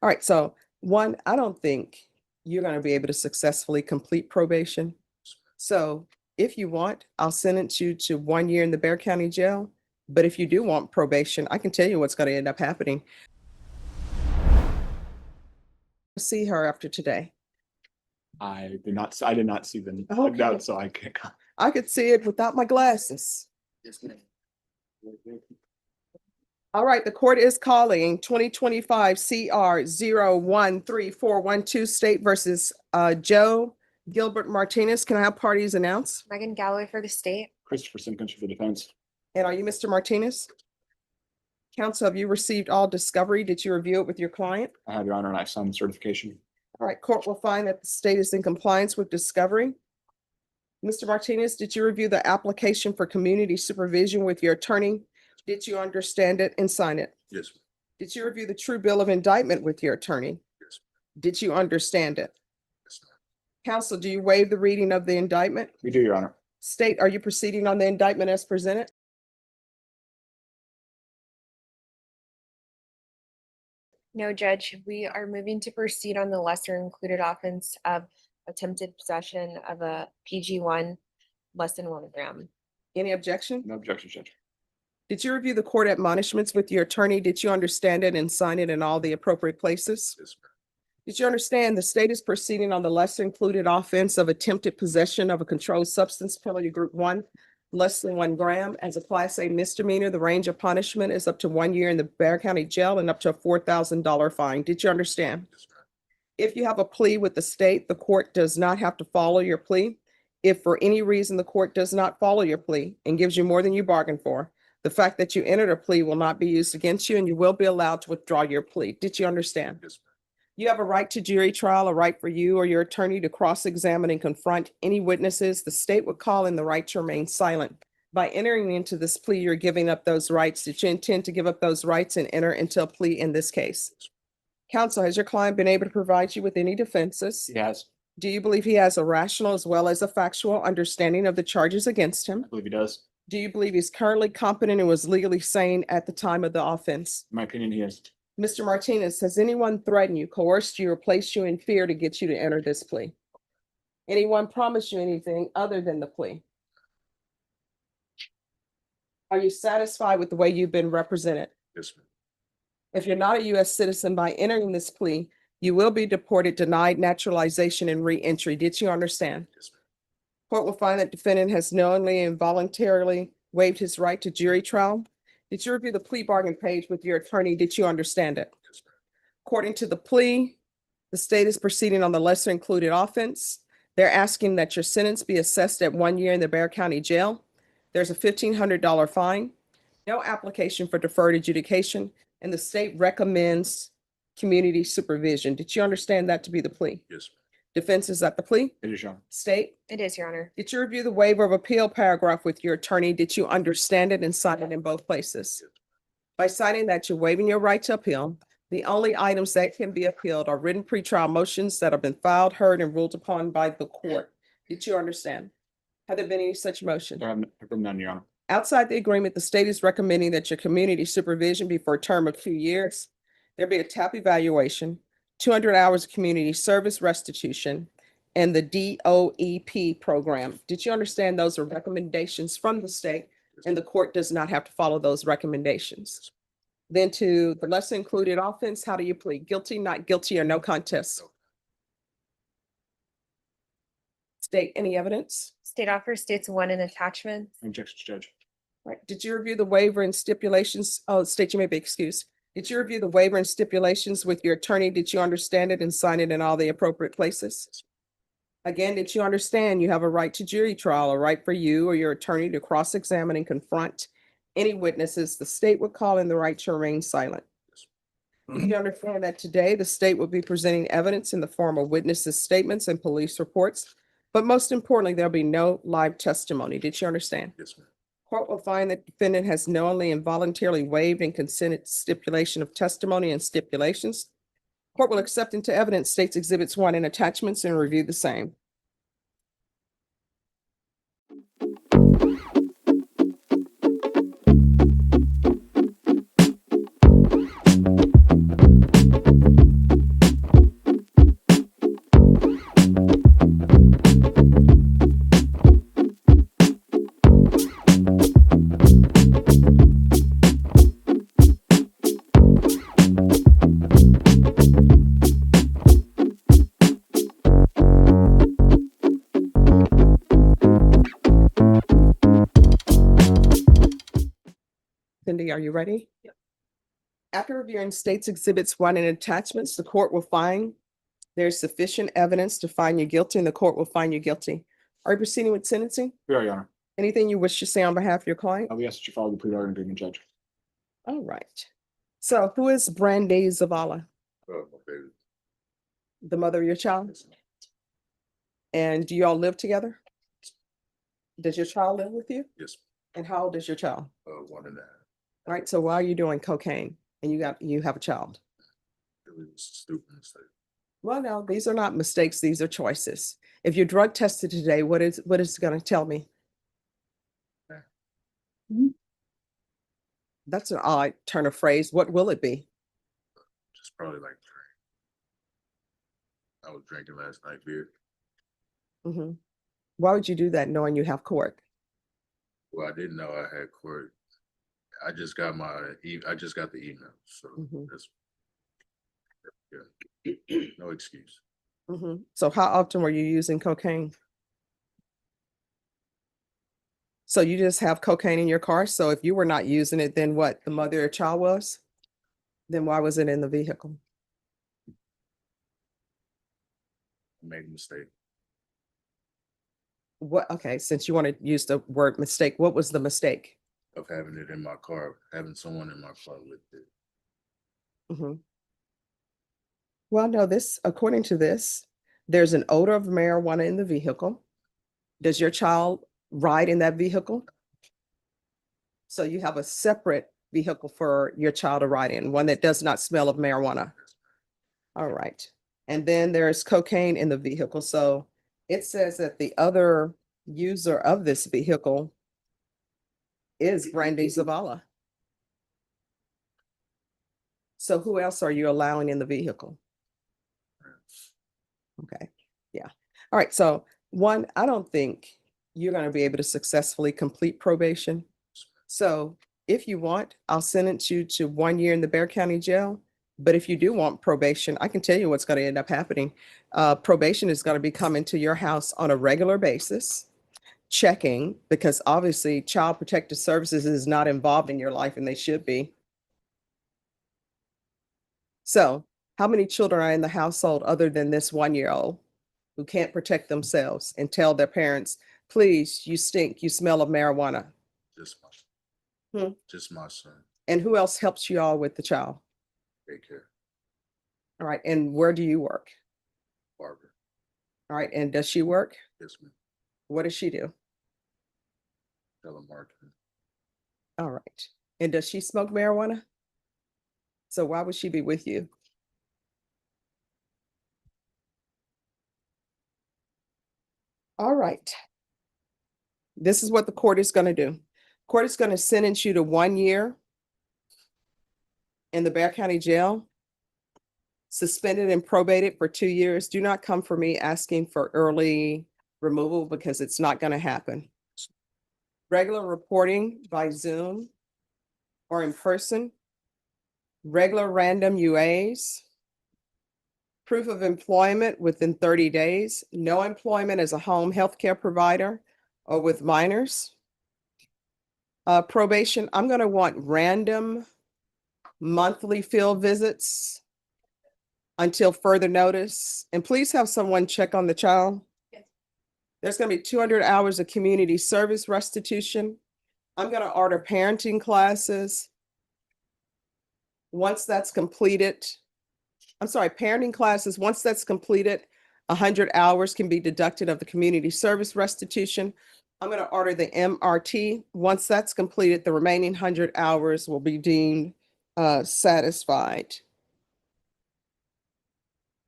All right, so one, I don't think you're going to be able to successfully complete probation. So if you want, I'll sentence you to 1 year in the Bear County Jail. But if you do want probation, I can tell you what's going to end up happening. See her after today. I did not see the Okay. note, so I can't. I could see it without my glasses. All right, the court is calling 2025 CR 013412 State versus Joe Gilbert Martinez. Can I have parties announced? Megan Galloway for the state. Christopher Simkins for the defense. And are you Mr. Martinez? Counsel, have you received all discovery? Did you review it with your client? I have, Your Honor, and I signed the certification. All right, court will find that the state is in compliance with discovery. Mr. Martinez, did you review the application for community supervision with your attorney? Did you understand it and sign it? Yes. Did you review the true bill of indictment with your attorney? Yes. Did you understand it? Yes. Counsel, do you waive the reading of the indictment? We do, Your Honor. State, are you proceeding on the indictment as presented? No, Judge, we are moving to proceed on the lesser included offense of attempted possession of a PG1 less than 1 gram. Any objection? No objection, Judge. Did you review the court admonishments with your attorney? Did you understand it and sign it in all the appropriate places? Yes, ma'am. Did you understand the state is proceeding on the lesser included offense of attempted possession of a controlled substance, penalty group 1, less than 1 gram as a class A misdemeanor? The range of punishment is up to 1 year in the Bear County Jail and up to a $4,000 fine. Did you understand? Yes, ma'am. If you have a plea with the state, the court does not have to follow your plea. If for any reason the court does not follow your plea and gives you more than you bargained for, the fact that you entered a plea will not be used against you and you will be allowed to withdraw your plea. Did you understand? Yes, ma'am. You have a right to jury trial, a right for you or your attorney to cross-examine and confront any witnesses. The state would call in the right to remain silent. By entering into this plea, you're giving up those rights. Did you intend to give up those rights and enter into a plea in this case? Counsel, has your client been able to provide you with any defenses? He has. Do you believe he has a rational as well as a factual understanding of the charges against him? I believe he does. Do you believe he's currently competent and was legally sane at the time of the offense? In my opinion, he is. Mr. Martinez, has anyone threatened you, coerced you, or placed you in fear to get you to enter this plea? Anyone promised you anything other than the plea? Are you satisfied with the way you've been represented? Yes, ma'am. If you're not a U.S. citizen, by entering this plea, you will be deported, denied naturalization, and re-entry. Did you understand? Yes, ma'am. Court will find that defendant has knowingly and voluntarily waived his right to jury trial. Did you review the plea bargain page with your attorney? Did you understand it? Yes, ma'am. According to the plea, the state is proceeding on the lesser included offense. They're asking that your sentence be assessed at 1 year in the Bear County Jail. There's a $1,500 fine, no application for deferred adjudication, and the state recommends community supervision. Did you understand that to be the plea? Yes, ma'am. Defense is at the plea? It is, Your Honor. State? It is, Your Honor. Did you review the waiver of appeal paragraph with your attorney? Did you understand it and sign it in both places? Yes. By signing that, you're waiving your right to appeal. The only items that can be appealed are written pretrial motions that have been filed, heard, and ruled upon by the court. Did you understand? Have there been any such motions? There have been none, Your Honor. Outside the agreement, the state is recommending that your community supervision be for a term of 2 years. There be a TAP evaluation, 200 hours of community service restitution, and the DOEP program. Did you understand those are recommendations from the state and the court does not have to follow those recommendations? Then to the lesser included offense, how do you plead? Guilty, not guilty, or no contest? State, any evidence? State offer states 1 in attachment. No objections, Judge. Right. Did you review the waiver and stipulations? Oh, state, you may be excused. Did you review the waiver and stipulations with your attorney? Did you understand it and sign it in all the appropriate places? Again, did you understand you have a right to jury trial, a right for you or your attorney to cross-examine and confront any witnesses? The state would call in the right to remain silent. Did you understand that today the state will be presenting evidence in the form of witnesses' statements and police reports? But most importantly, there'll be no live testimony. Did you understand? Yes, ma'am. Court will find that defendant has knowingly and voluntarily waived and consented to stipulation of testimony and stipulations. Court will accept into evidence states exhibits 1 and attachments and review the same. ready? Are you ready? Yep. After reviewing states exhibits 1 and attachments, the court will find there's sufficient evidence to find you guilty and the court will find you guilty. Are you proceeding with sentencing? We are, Your Honor. Anything you wish to say on behalf of your client? We ask that you follow the plea bargain agreement, Judge. All right. So who is Brandy Zavala? My baby. The mother of your child? And do you all live together? Does your child live with you? Yes, And how old is your child? 1.5. All right, so why are you doing cocaine and you have a child? It was a stupid mistake. Well, no, these are not mistakes, these are choices. If you're drug tested today, what is it gonna tell me? That's an odd turn of phrase. What will it be? Just probably like drink. I was drinking last night beer. Mhm. Why would you do that knowing you have court? Well, I didn't know I had court. I just got I just got the email, so Mhm. that's no excuse. So how often were you using cocaine? So you just have cocaine in your car? So if you were not using it, then what? The mother of your child was? Then why was it in the vehicle? I made a mistake. What, okay, since you want to use the word mistake, what was the mistake? Of having it in my car, having someone in my car with it. Mhm. Well, no, according to this, there's an odor of marijuana in the vehicle. Does your child ride in that vehicle? So you have a separate vehicle for your child to ride in, one that does not smell of marijuana. All right. And then there's cocaine in the vehicle. So it says that the other user of this vehicle is Brandy Zavala. So who else are you allowing in the vehicle? Okay, yeah. All right, so one, I don't think you're going to be able to successfully complete probation. So if you want, I'll sentence you to 1 year in the Bexar County Jail. But if you do want probation, I can tell you what's going to end up happening. Probation is going to be coming to your house on a regular basis, checking, because obviously Child Protective Services is not involved in your life and they should be. So how many children are in the household other than this 1-year-old who can't protect themselves and tell their parents, please, you stink, you smell of marijuana? Just my just my son. And who else helps you all with the child? Take care. All right, and where do you work? Barbara. All right, and does she work? Yes, ma'am. What does she do? Telemarketing. All right, and does she smoke marijuana? So why would she be with you? All right. This is what the court is going to do. Court is going to sentence you to 1 year in the Bexar County Jail, suspended and probated for 2 years. Do not come for me asking for early removal because it's not going to happen. Regular reporting by Zoom or in person, regular random UAs, proof of employment within 30 days, no employment as a home healthcare provider or with minors. Probation, I'm going to want random monthly field visits until further notice. And please have someone check on the child. Yes. There's going to be 200 hours of community service restitution. I'm going to order parenting classes. Once that's completed, parenting classes, once that's completed, 100 hours can be deducted of the community service restitution. I'm going to order the MRT. Once that's completed, the remaining 100 hours will be deemed satisfied.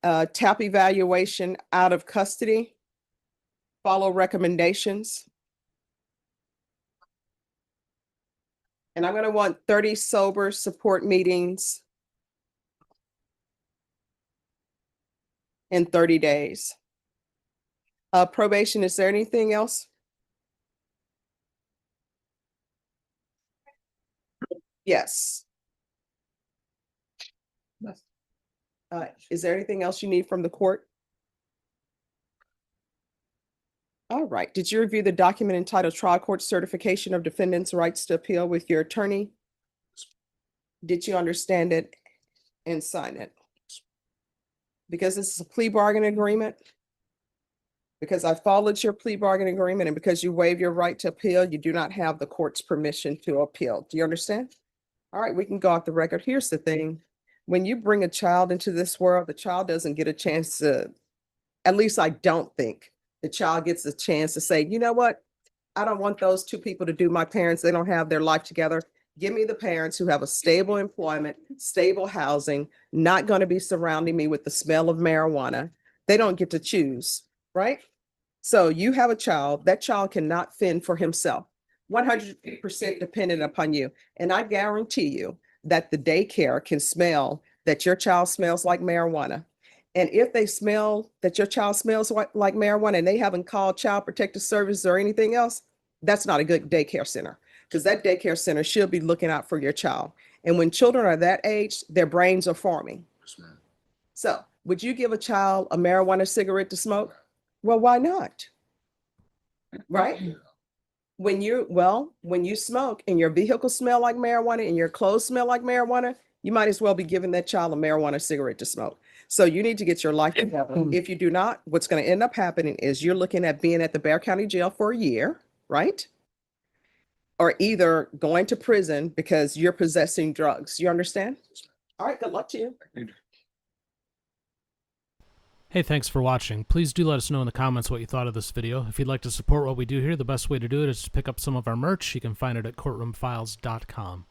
TAP evaluation out of custody. Follow recommendations. And I'm going to want 30 sober support meetings in 30 days. Probation, is there anything else? Yes. Is there anything else you need from the court? All right. Did you review the document entitled Trial Court Certification of Defendant's Rights to Appeal with your attorney? Did you understand it and sign it? Because this is a plea bargaining agreement. Because I followed your plea bargaining agreement and because you waive your right to appeal, you do not have the court's permission to appeal. Do you understand? All right, we can go off the record. Here's the thing. When you bring a child into this world, the child doesn't get a chance to, at least I don't think the child gets a chance to say, you know what? I don't want those two people to do my parents. They don't have their life together. Give me the parents who have a stable employment, stable housing, not going to be surrounding me with the smell of marijuana. They don't get to choose, right? So you have a child, that child cannot fend for himself, 100% dependent upon you. And I guarantee you that the daycare can smell that your child smells like marijuana. And if they smell that your child smells like marijuana and they haven't called Child Protective Services or anything else, that's not a good daycare center, because that daycare center should be looking out for your child. And when children are that age, their brains are forming. Yes, ma'am. So would you give a child a marijuana cigarette to smoke? Well, why not? Right? Yeah. When you smoke and your vehicle smell like marijuana and your clothes smell like marijuana, you might as well be giving that child a marijuana cigarette to smoke. So you need to get your life together. If you do not, what's going to end up happening is you're looking at being at the Bexar County Jail for a year, right? Or either going to prison because you're possessing drugs. You understand? All right, good luck to you. Hey, thanks for watching. Please do let us know in the comments what you thought of this video. If you'd like to support what we do here, the best way to do it is to pick up some of our merch. You can find it at courtroomfiles.com.